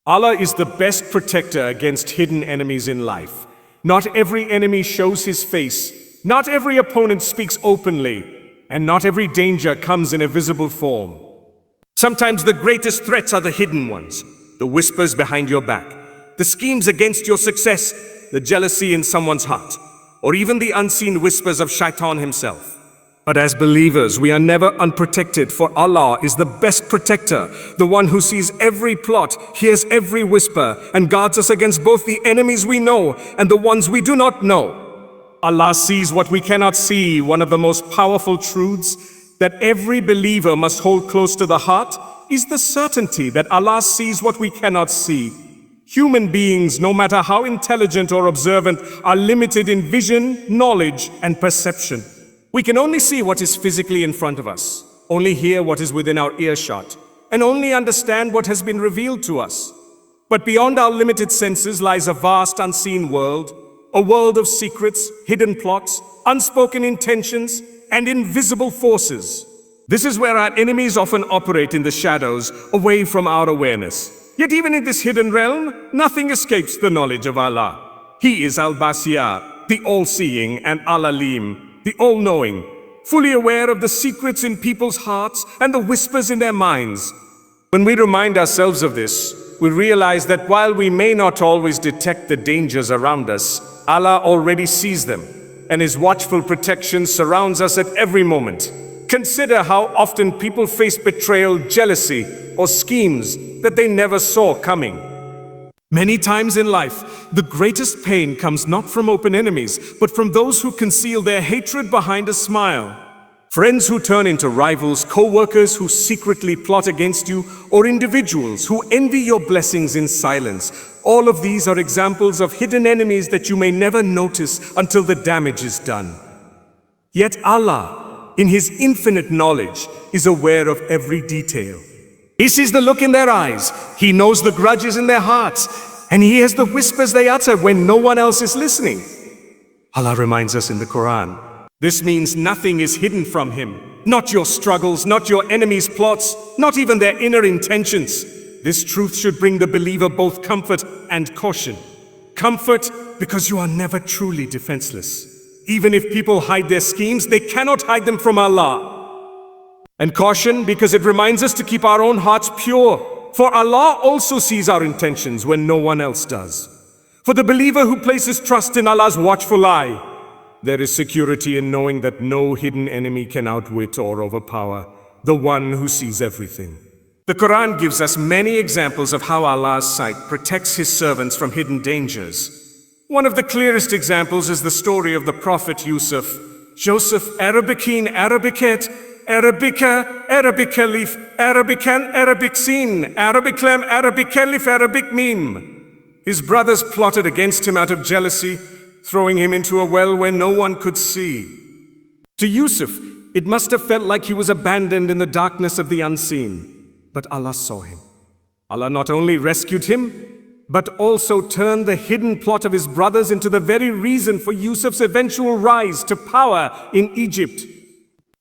Allah is the best protector against hidden enemies in life. Not every enemy shows his face, not every opponent speaks openly, and not every danger comes in a visible form. Sometimes the greatest threats are the hidden ones, the whispers behind your back, the schemes against your success, the jealousy in someone's heart, or even the unseen whispers of Shaitan himself. But as believers, we are never unprotected, for Allah is the best protector, the one who sees every plot, hears every whisper, and guards us against both the enemies we know and the ones we do not know. Allah sees what we cannot see. One of the most powerful truths that every believer must hold close to the heart is the certainty that Allah sees what we cannot see. Human beings, no matter how intelligent or observant, are limited in vision, knowledge, and perception. We can only see what is physically in front of us, only hear what is within our earshot, and only understand what has been revealed to us. But beyond our limited senses lies a vast unseen world, a world of secrets, hidden plots, unspoken intentions, and invisible forces. This is where our enemies often operate in the shadows, away from our awareness. Yet even in this hidden realm, nothing escapes the knowledge of Allah. He is Al-Basir, the all-seeing, and Al-Alim, the all-knowing, fully aware of the secrets in people's hearts and the whispers in their minds. When we remind ourselves of this, we realize that while we may not always detect the dangers around us, Allah already sees them, and His watchful protection surrounds us at every moment. Consider how often people face betrayal, jealousy, or schemes that they never saw coming. Many times in life, the greatest pain comes not from open enemies, but from those who conceal their hatred behind a smile. Friends who turn into rivals, co-workers who secretly plot against you, or individuals who envy your blessings in silence. All of these are examples of hidden enemies that you may never notice until the damage is done. Yet Allah, in His infinite knowledge, is aware of every detail. He sees the look in their eyes, He knows the grudges in their hearts, and He hears the whispers they utter when no one else is listening. Allah reminds us in the Quran, this means nothing is hidden from Him. Not your struggles, not your enemies' plots, not even their inner intentions. This truth should bring the believer both comfort and caution. Comfort because you are never truly defenseless. Even if people hide their schemes, they cannot hide them from Allah. And caution because it reminds us to keep our own hearts pure, for Allah also sees our intentions when no one else does. For the believer who places trust in Allah's watchful eye, there is security in knowing that no hidden enemy can outwit or overpower the one who sees everything. The Quran gives us many examples of how Allah's sight protects His servants from hidden dangers. One of the clearest examples is the story of the Prophet Yusuf. Joseph Arabicine Arabicet Arabica, Arabicalif, Arabican, Arabic scene, Arabiclam, Arabicalif, Arabic meme. His brothers plotted against him out of jealousy, throwing him into a well where no one could see. To Yusuf, it must have felt like he was abandoned in the darkness of the unseen. But Allah saw him. Allah not only rescued him, but also turned the hidden plot of his brothers into the very reason for Yusuf's eventual rise to power in Egypt.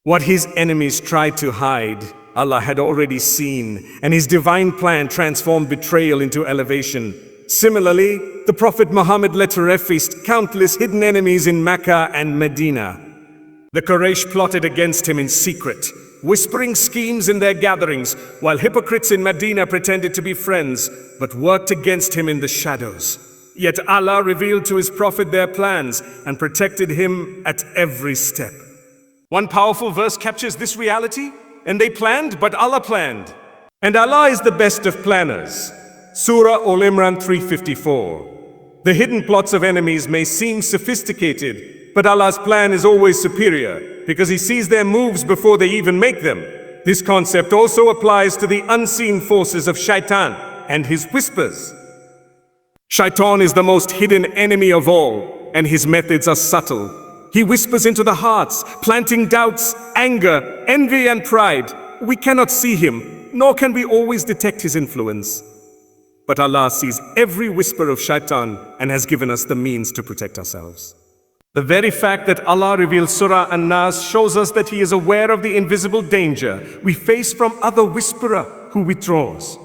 What his enemies tried to hide, Allah had already seen, and His divine plan transformed betrayal into elevation. Similarly, the Prophet Muhammad later faced countless hidden enemies in Mecca and Medina. The Quraysh plotted against him in secret, whispering schemes in their gatherings, while hypocrites in Medina pretended to be friends, but worked against him in the shadows. Yet Allah revealed to His Prophet their plans and protected him at every step. One powerful verse captures this reality. And they planned, but Allah planned. And Allah is the best of planners. Surah Al-Imran 354. The hidden plots of enemies may seem sophisticated, but Allah's plan is always superior, because He sees their moves before they even make them. This concept also applies to the unseen forces of Shaitan and his whispers. Shaitan is the most hidden enemy of all, and his methods are subtle. He whispers into the hearts, planting doubts, anger, envy, and pride. We cannot see him, nor can we always detect his influence. But Allah sees every whisper of Shaitan and has given us the means to protect ourselves. The very fact that Allah reveals Surah An-Nas shows us that He is aware of the invisible danger we face from other whisperer who withdraws.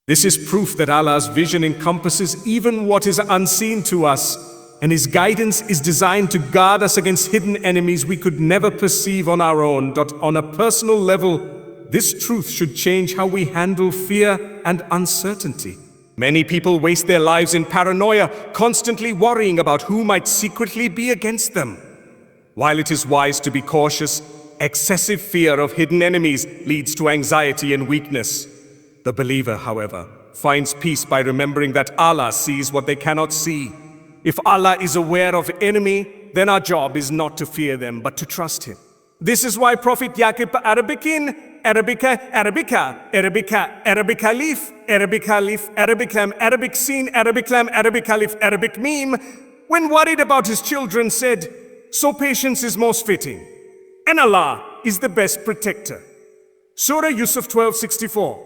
This is proof that Allah's vision encompasses even what is unseen to us, and His guidance is designed to guard us against hidden enemies we could never perceive on our own. On a personal level, this truth should change how we handle fear and uncertainty. Many people waste their lives in paranoia, constantly worrying about who might secretly be against them. While it is wise to be cautious, excessive fear of hidden enemies leads to anxiety and weakness. The believer, however, finds peace by remembering that Allah sees what they cannot see. If Allah is aware of enemy, then our job is not to fear them, but to trust Him. This is why Prophet Yaqub Arabic-in, Arabica, Arabica, Arabica, Arabic Alif, Arabic Alif, Arabic Lam, Arabic Sin, Arabic Lam, Arabic Alif, Arabic Meme, when worried about his children said, "So patience is most fitting, and Allah is the best protector." Surah Yusuf 12:64.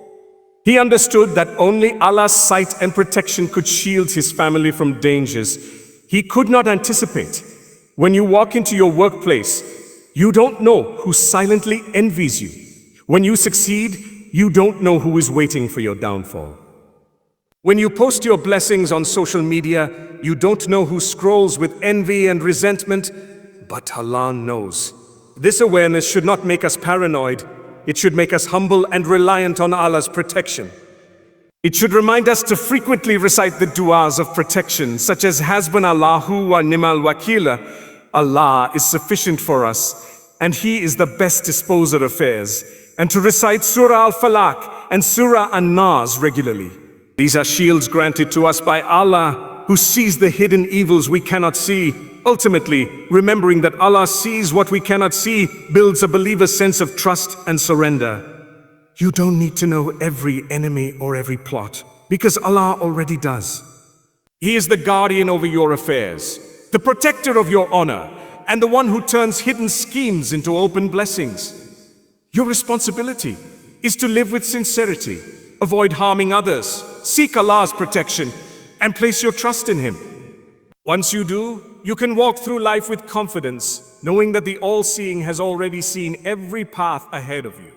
He understood that only Allah's sight and protection could shield his family from dangers he could not anticipate. When you walk into your workplace, you don't know who silently envies you. When you succeed, you don't know who is waiting for your downfall. When you post your blessings on social media, you don't know who scrolls with envy and resentment, but Allah knows. This awareness should not make us paranoid. It should make us humble and reliant on Allah's protection. It should remind us to frequently recite the du'as of protection, such as Hasbunallahu wa ni'mal wakila. Allah is sufficient for us, and He is the best disposer of affairs. And to recite Surah Al-Falaq and Surah An-Nas regularly. These are shields granted to us by Allah, who sees the hidden evils we cannot see. Ultimately, remembering that Allah sees what we cannot see builds a believer's sense of trust and surrender. You don't need to know every enemy or every plot, because Allah already does. He is the guardian over your affairs, the protector of your honor, and the one who turns hidden schemes into open blessings. Your responsibility is to live with sincerity, avoid harming others, seek Allah's protection, and place your trust in Him. Once you do, you can walk through life with confidence, knowing that the All-Seeing has already seen every path ahead of you.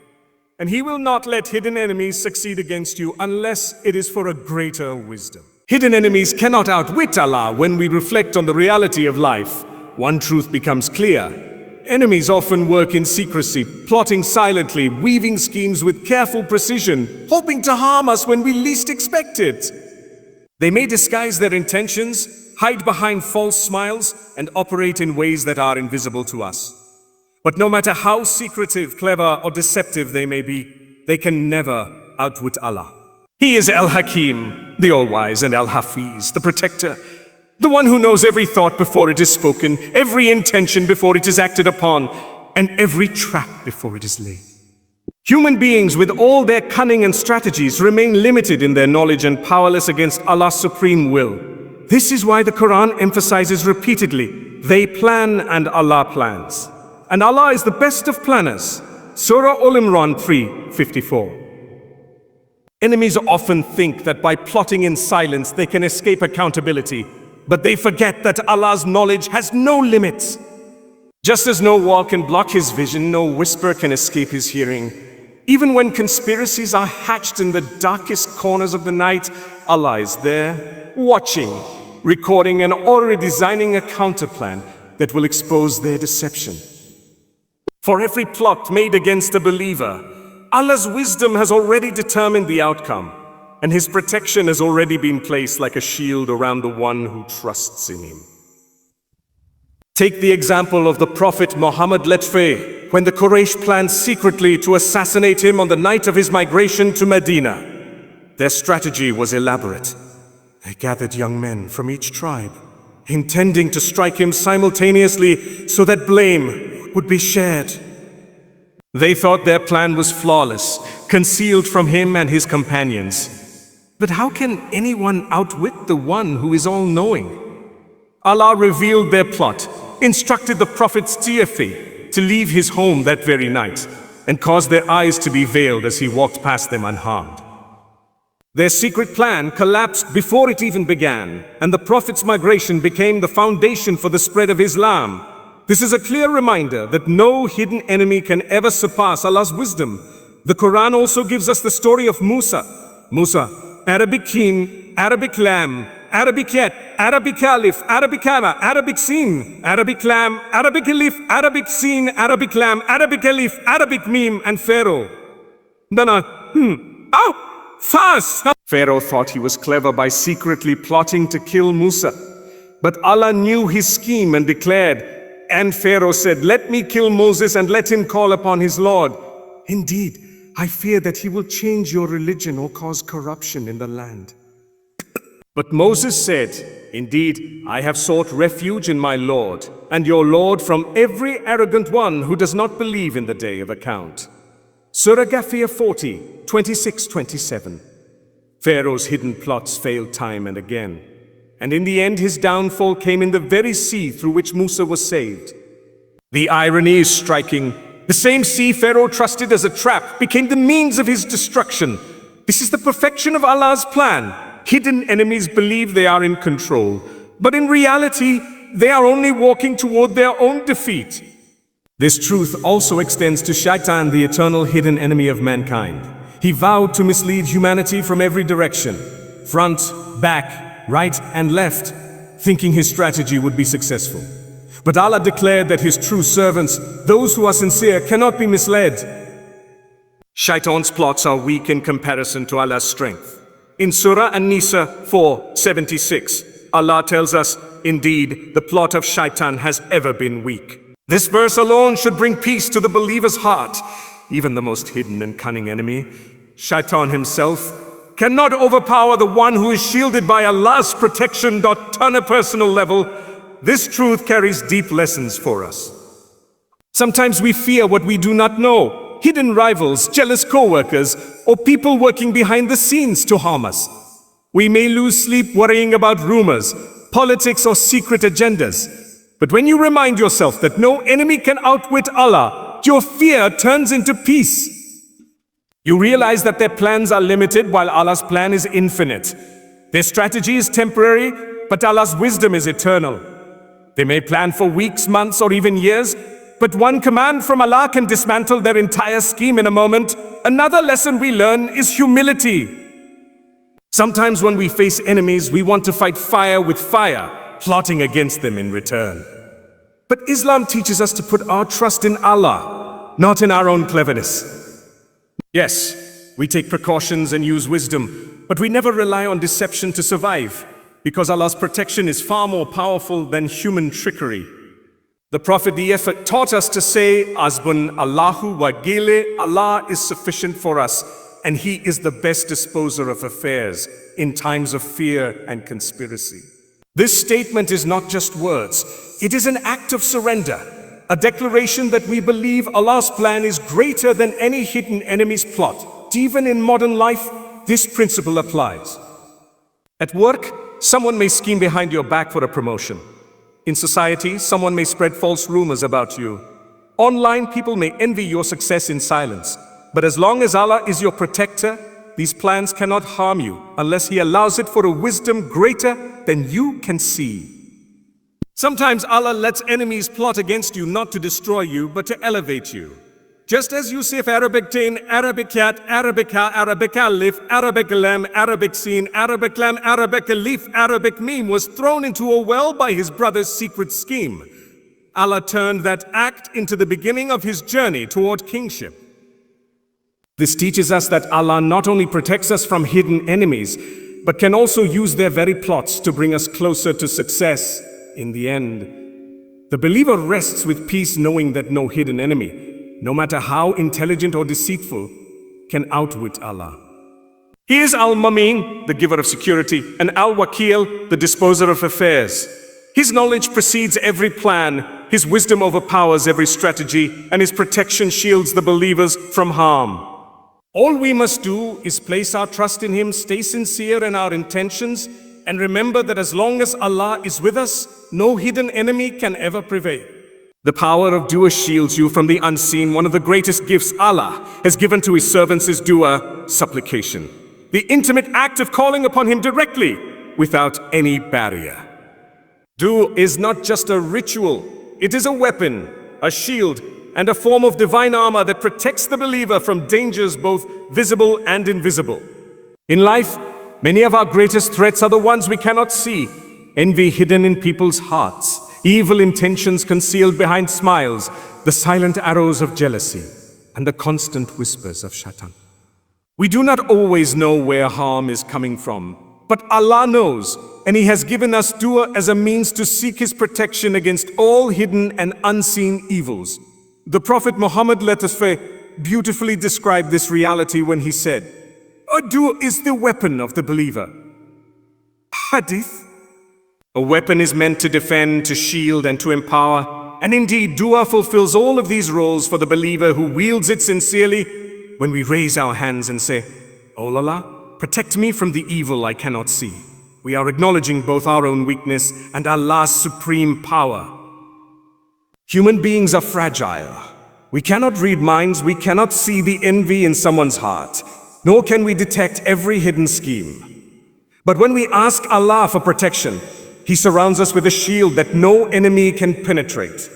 And He will not let hidden enemies succeed against you unless it is for a greater wisdom. Hidden enemies cannot outwit Allah. When we reflect on the reality of life, one truth becomes clear. Enemies often work in secrecy, plotting silently, weaving schemes with careful precision, hoping to harm us when we least expect it. They may disguise their intentions, hide behind false smiles, and operate in ways that are invisible to us. But no matter how secretive, clever, or deceptive they may be, they can never outwit Allah. He is Al-Hakim, the All-Wise, and Al-Hafiz, the Protector, the one who knows every thought before it is spoken, every intention before it is acted upon, and every trap before it is laid. Human beings, with all their cunning and strategies, remain limited in their knowledge and powerless against Allah's supreme will. This is why the Quran emphasizes repeatedly, they plan and Allah plans. And Allah is the best of planners. Surah Al-Imran 3:54. Enemies often think that by plotting in silence they can escape accountability, but they forget that Allah's knowledge has no limits. Just as no wall can block His vision, no whisper can escape His hearing. Even when conspiracies are hatched in the darkest corners of the night, Allah is there, watching, recording, and already designing a counterplan that will expose their deception. For every plot made against a believer, Allah's wisdom has already determined the outcome, and His protection has already been placed like a shield around the one who trusts in Him. Take the example of the Prophet Muhammad Letfe, when the Quraysh planned secretly to assassinate him on the night of his migration to Medina. Their strategy was elaborate. They gathered young men from each tribe, intending to strike him simultaneously so that blame would be shared. They thought their plan was flawless, concealed from him and his companions. But how can anyone outwit the one who is all-knowing? Allah revealed their plot, instructed the Prophet's Tiafi to leave his home that very night, and caused their eyes to be veiled as he walked past them unharmed. Their secret plan collapsed before it even began, and the Prophet's migration became the foundation for the spread of Islam. This is a clear reminder that no hidden enemy can ever surpass Allah's wisdom. The Quran also gives us the story of Musa. Musa, Arabic king, Arabic lamb, Arabic yet, Arabic alif, Arabic ama, Arabic sin, Arabic lamb, Arabic alif, Arabic sin, Arabic lamb, Arabic alif, Arabic meme, and Pharaoh. Dana, fast! Pharaoh thought he was clever by secretly plotting to kill Musa. But Allah knew his scheme and declared, and Pharaoh said, "Let me kill Moses and let him call upon his Lord. Indeed, I fear that he will change your religion or cause corruption in the land." But Moses said, "Indeed, I have sought refuge in my Lord, and your Lord, from every arrogant one who does not believe in the day of account." Surah Ghafir 40, 26-27. Pharaoh's hidden plots failed time and again, and in the end his downfall came in the very sea through which Musa was saved. The irony is striking. The same sea Pharaoh trusted as a trap became the means of his destruction. This is the perfection of Allah's plan. Hidden enemies believe they are in control, but in reality, they are only walking toward their own defeat. This truth also extends to Shaitan, the eternal hidden enemy of mankind. He vowed to mislead humanity from every direction, front, back, right, and left, thinking his strategy would be successful. But Allah declared that his true servants, those who are sincere, cannot be misled. Shaitan's plots are weak in comparison to Allah's strength. In Surah An-Nisa 4:76, Allah tells us, "Indeed, the plot of Shaitan has ever been weak." This verse alone should bring peace to the believer's heart. Even the most hidden and cunning enemy, Shaitan himself, cannot overpower the one who is shielded by Allah's protection. On a personal level, this truth carries deep lessons for us. Sometimes we fear what we do not know. Hidden rivals, jealous co-workers, or people working behind the scenes to harm us. We may lose sleep worrying about rumors, politics, or secret agendas. But when you remind yourself that no enemy can outwit Allah, your fear turns into peace. You realize that their plans are limited while Allah's plan is infinite. Their strategy is temporary, but Allah's wisdom is eternal. They may plan for weeks, months, or even years, but one command from Allah can dismantle their entire scheme in a moment. Another lesson we learn is humility. Sometimes when we face enemies, we want to fight fire with fire, plotting against them in return. But Islam teaches us to put our trust in Allah, not in our own cleverness. Yes, we take precautions and use wisdom, but we never rely on deception to survive, because Allah's protection is far more powerful than human trickery. The Prophet taught us to say, "Asbun Allahu wa gile," Allah is sufficient for us, and He is the best disposer of affairs in times of fear and conspiracy. This statement is not just words, it is an act of surrender, a declaration that we believe Allah's plan is greater than any hidden enemy's plot. Even in modern life, this principle applies. At work, someone may scheme behind your back for a promotion. In society, someone may spread false rumors about you. Online, people may envy your success in silence. But as long as Allah is your protector, these plans cannot harm you unless He allows it for a wisdom greater than you can see. Sometimes Allah lets enemies plot against you not to destroy you, but to elevate you. Just as Yusuf, Arabic tain, Arabic cat, Arabic ha, Arabic alif, Arabic lam, Arabic sin, Arabic lam, Arabic alif, Arabic meme was thrown into a well by his brother's secret scheme. Allah turned that act into the beginning of his journey toward kingship. This teaches us that Allah not only protects us from hidden enemies, but can also use their very plots to bring us closer to success in the end. The believer rests with peace knowing that no hidden enemy, no matter how intelligent or deceitful, can outwit Allah. He is Al-Mamin, the giver of security, and Al-Wakil, the disposer of affairs. His knowledge precedes every plan, His wisdom overpowers every strategy, and His protection shields the believers from harm. All we must do is place our trust in Him, stay sincere in our intentions, and remember that as long as Allah is with us, no hidden enemy can ever prevail. The power of dua shields you from the unseen. One of the greatest gifts Allah has given to His servants is dua, supplication. The intimate act of calling upon Him directly, without any barrier. Dua is not just a ritual, it is a weapon, a shield, and a form of divine armor that protects the believer from dangers both visible and invisible. In life, Many of our greatest threats are the ones we cannot see. Envy hidden in people's hearts, evil intentions concealed behind smiles, the silent arrows of jealousy, and the constant whispers of shaitan. We do not always know where harm is coming from, but Allah knows, and He has given us dua as a means to seek His protection against all hidden and unseen evils. The Prophet Muhammad, let us say, beautifully described this reality when he said, "A dua is the weapon of the believer." Hadith. A weapon is meant to defend, to shield, and to empower. And indeed, dua fulfills all of these roles for the believer who wields it sincerely. When we raise our hands and say, "O Allah, protect me from the evil I cannot see," we are acknowledging both our own weakness and Allah's supreme power. Human beings are fragile. We cannot read minds, we cannot see the envy in someone's heart, nor can we detect every hidden scheme. But when we ask Allah for protection, He surrounds us with a shield that no enemy can penetrate.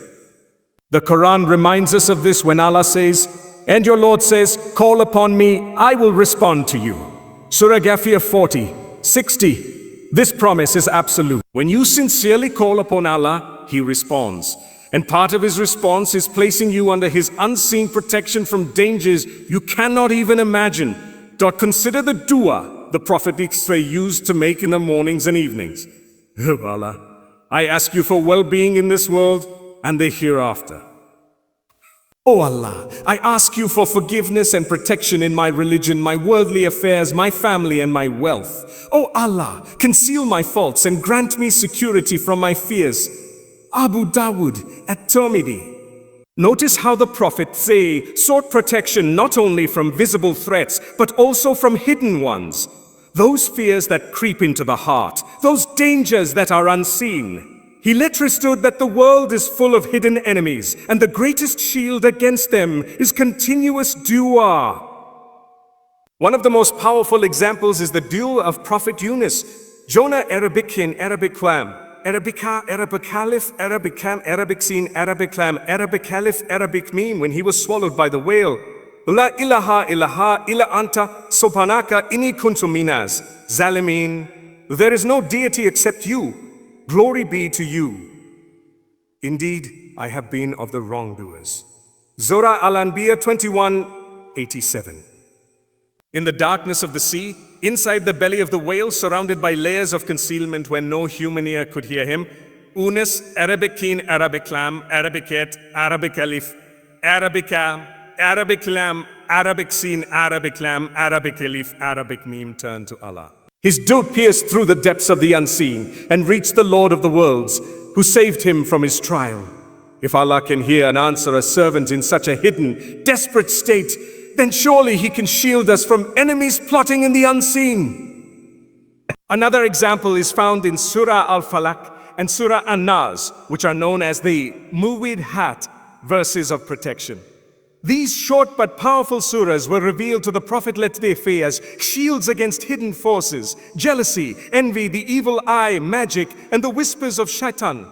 The Quran reminds us of this when Allah says, "And your Lord says, call upon me, I will respond to you." Surah Ghafir 40:60. This promise is absolute. When you sincerely call upon Allah, He responds. And part of His response is placing you under His unseen protection from dangers you cannot even imagine. Consider the dua the Prophet used to make in the mornings and evenings. "Oh Allah, I ask you for well-being in this world and the hereafter. Oh Allah, I ask you for forgiveness and protection in my religion, my worldly affairs, my family, and my wealth. Oh Allah, conceal my faults and grant me security from my fears." Abu Dawud at Tirmidhi. Notice how the Prophet sought protection not only from visible threats, but also from hidden ones. Those fears that creep into the heart, those dangers that are unseen. He understood that the world is full of hidden enemies, and the greatest shield against them is continuous dua. One of the most powerful examples is the dua of Prophet Yunus. Jonah, Arabic in Arabic clam, Arabica, Arabic Alif, Arabic Cam, Arabic Sin, Arabic Lam, Arabic Alif, Arabic Meme, when he was swallowed by the whale. La ilaha ilaha illa anta subhanaka inni kuntu minaz zalimin. There is no deity except you. Glory be to you. Indeed, I have been of the wrongdoers. Surah Al-Anbiya 21:87. In the darkness of the sea, inside the belly of the whale, surrounded by layers of concealment where no human ear could hear him, Unis, Arabic Keen, Arabic Lam, Arabic Et, Arabic Alif, Arabic Am, Arabic Lam, Arabic Sin, Arabic Lam, Arabic Alif, Arabic Meme turned to Allah. His dua pierced through the depths of the unseen and reached the Lord of the worlds, who saved him from his trial. If Allah can hear and answer a servant in such a hidden, desperate state, then surely He can shield us from enemies plotting in the unseen. Another example is found in Surah Al-Falaq and Surah An-Nas, which are known as the Muwidhat verses of protection. These short but powerful surahs were revealed to the Prophet as shields against hidden forces, jealousy, envy, the evil eye, magic, and the whispers of shaitan.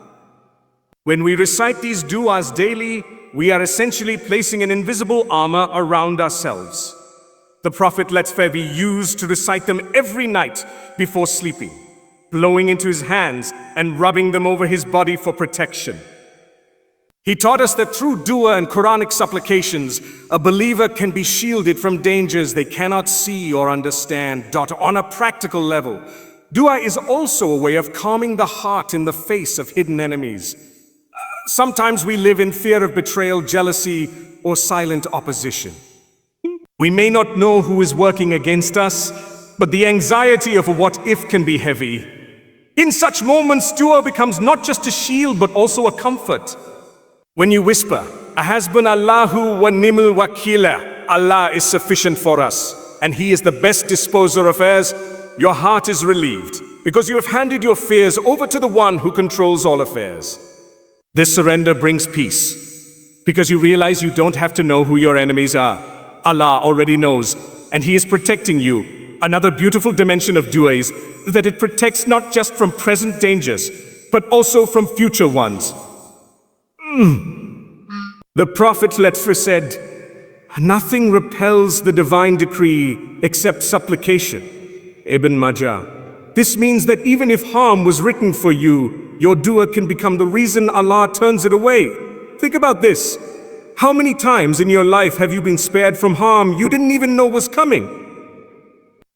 When we recite these du'as daily, we are essentially placing an invisible armor around ourselves. The Prophet used to recite them every night before sleeping, blowing into his hands and rubbing them over his body for protection. He taught us that through dua and Quranic supplications, a believer can be shielded from dangers they cannot see or understand. On a practical level, dua is also a way of calming the heart in the face of hidden enemies. Sometimes we live in fear of betrayal, jealousy, or silent opposition. We may not know who is working against us, but the anxiety of a what if can be heavy. In such moments, dua becomes not just a shield, but also a comfort. When you whisper, Ahasbunallahu wa nimul wakila, Allah is sufficient for us, and He is the best disposer of affairs, your heart is relieved, because you have handed your fears over to the one who controls all affairs. This surrender brings peace, because you realize you don't have to know who your enemies are. Allah already knows, and He is protecting you. Another beautiful dimension of dua is that it protects not just from present dangers, but also from future ones. The Prophet said, nothing repels the divine decree except supplication. Ibn Majah. This means that even if harm was written for you, your dua can become the reason Allah turns it away. Think about this. How many times in your life have you been spared from harm you didn't even know was coming?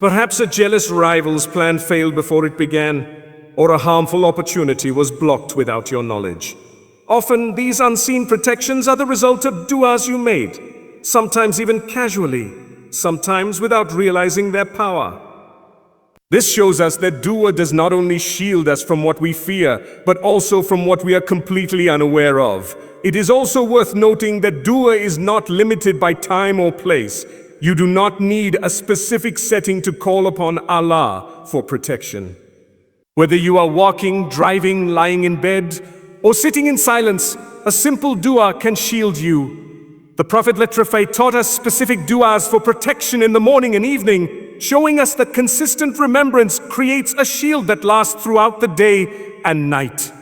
Perhaps a jealous rival's plan failed before it began, or a harmful opportunity was blocked without your knowledge. Often, these unseen protections are the result of du'as you made, sometimes even casually, sometimes without realizing their power. This shows us that dua does not only shield us from what we fear, but also from what we are completely unaware of. It is also worth noting that dua is not limited by time or place. You do not need a specific setting to call upon Allah for protection. Whether you are walking, driving, lying in bed, or sitting in silence, a simple dua can shield you. The Prophet taught us specific du'as for protection in the morning and evening, showing us that consistent remembrance creates a shield that lasts throughout the day and night.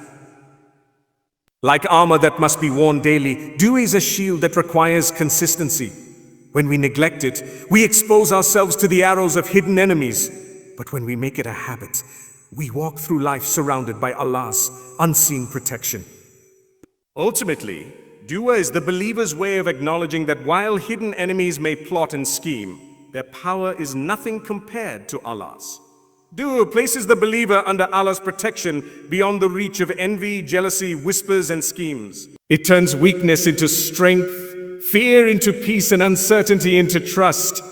Like armor that must be worn daily, dua is a shield that requires consistency. When we neglect it, we expose ourselves to the arrows of hidden enemies. But when we make it a habit, we walk through life surrounded by Allah's unseen protection. Ultimately, dua is the believer's way of acknowledging that while hidden enemies may plot and scheme, their power is nothing compared to Allah's. Dua places the believer under Allah's protection beyond the reach of envy, jealousy, whispers, and schemes. It turns weakness into strength, fear into peace, and uncertainty into trust.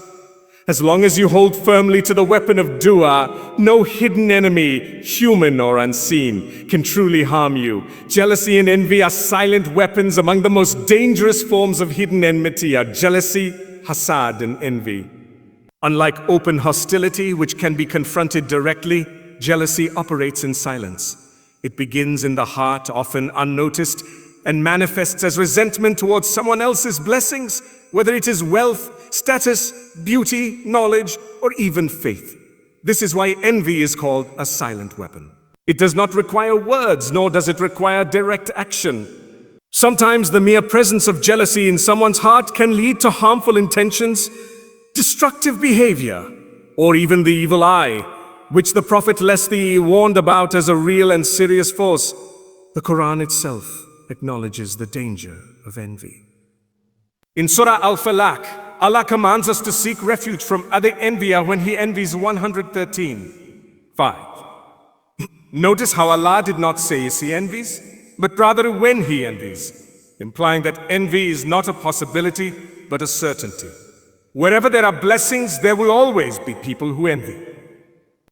As long as you hold firmly to the weapon of dua, no hidden enemy, human or unseen, can truly harm you. Jealousy and envy are silent weapons. Among the most dangerous forms of hidden enmity are jealousy, hasad, and envy. Unlike open hostility, which can be confronted directly, jealousy operates in silence. It begins in the heart, often unnoticed, and manifests as resentment towards someone else's blessings, whether it is wealth, status, beauty, knowledge, or even faith. This is why envy is called a silent weapon. It does not require words, nor does it require direct action. Sometimes the mere presence of jealousy in someone's heart can lead to harmful intentions, destructive behavior, or even the evil eye, which the Prophet warned about as a real and serious force. The Quran itself acknowledges the danger of envy. In Surah Al-Falaq, Allah commands us to seek refuge from other envier when he envies 113:5. Notice how Allah did not say as he envies, but rather when he envies, implying that envy is not a possibility, but a certainty. Wherever there are blessings, there will always be people who envy.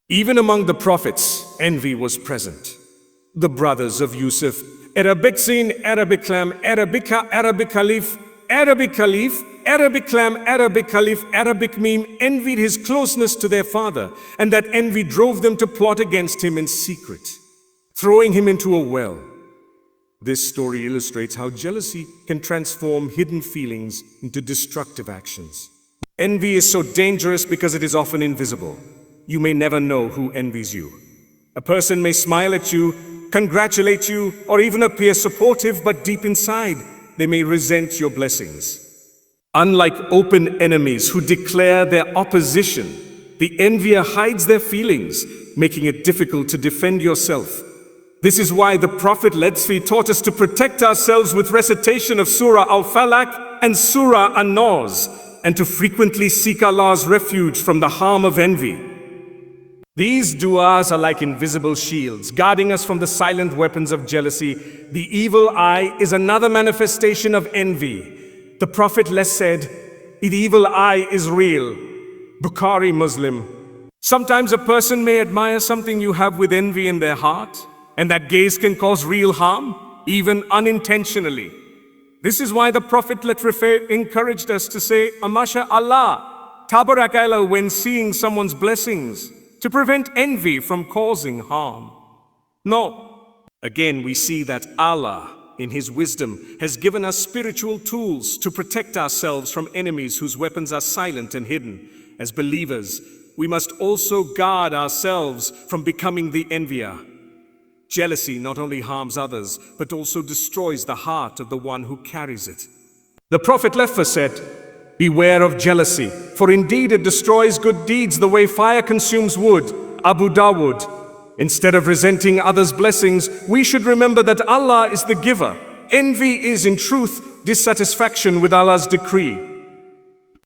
Even among the prophets, envy was present. The brothers of Yusuf, Arabic scene, Arabic clam, Arabica, Arabic Khalif, Arabic Khalif, Arabic clam, Arabic Khalif, Arabic meme, envied his closeness to their father, and that envy drove them to plot against him in secret, throwing him into a well. This story illustrates how jealousy can transform hidden feelings into destructive actions. Envy is so dangerous because it is often invisible. You may never know who envies you. A person may smile at you, congratulate you, or even appear supportive, but deep inside, they may resent your blessings. Unlike open enemies who declare their opposition, the envier hides their feelings, making it difficult to defend yourself. This is why the Prophet taught us to protect ourselves with recitation of Surah Al-Falaq and Surah An-Nas, and to frequently seek Allah's refuge from the harm of envy. These du'as are like invisible shields, guarding us from the silent weapons of jealousy. The evil eye is another manifestation of envy. The Prophet said, "The evil eye is real." Bukhari, Muslim. Sometimes a person may admire something you have with envy in their heart, and that gaze can cause real harm, even unintentionally. This is why the Prophet encouraged us to say, "Masha Allah, Tabarakalla," when seeing someone's blessings, to prevent envy from causing harm. No. Again, we see that Allah, in His wisdom, has given us spiritual tools to protect ourselves from enemies whose weapons are silent and hidden. As believers, we must also guard ourselves from becoming the envier. Jealousy not only harms others, but also destroys the heart of the one who carries it. The Prophet said, Beware of jealousy, for indeed it destroys good deeds the way fire consumes wood. Abu Dawood. Instead of resenting others' blessings, we should remember that Allah is the giver. Envy is, in truth, dissatisfaction with Allah's decree.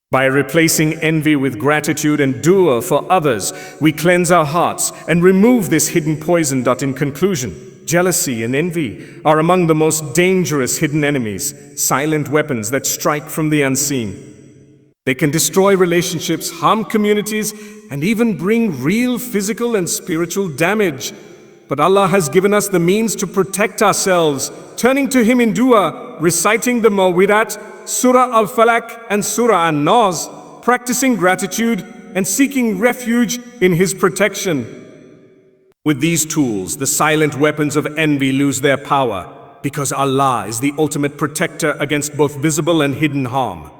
By replacing envy with gratitude and dua for others, we cleanse our hearts and remove this hidden poison. In conclusion, jealousy and envy are among the most dangerous hidden enemies, silent weapons that strike from the unseen. They can destroy relationships, harm communities, and even bring real physical and spiritual damage. But Allah has given us the means to protect ourselves, turning to Him in dua, reciting the Mawirat, Surah Al-Falaq and Surah An-Nas, practicing gratitude and seeking refuge in His protection. With these tools, the silent weapons of envy lose their power, because Allah is the ultimate protector against both visible and hidden harm.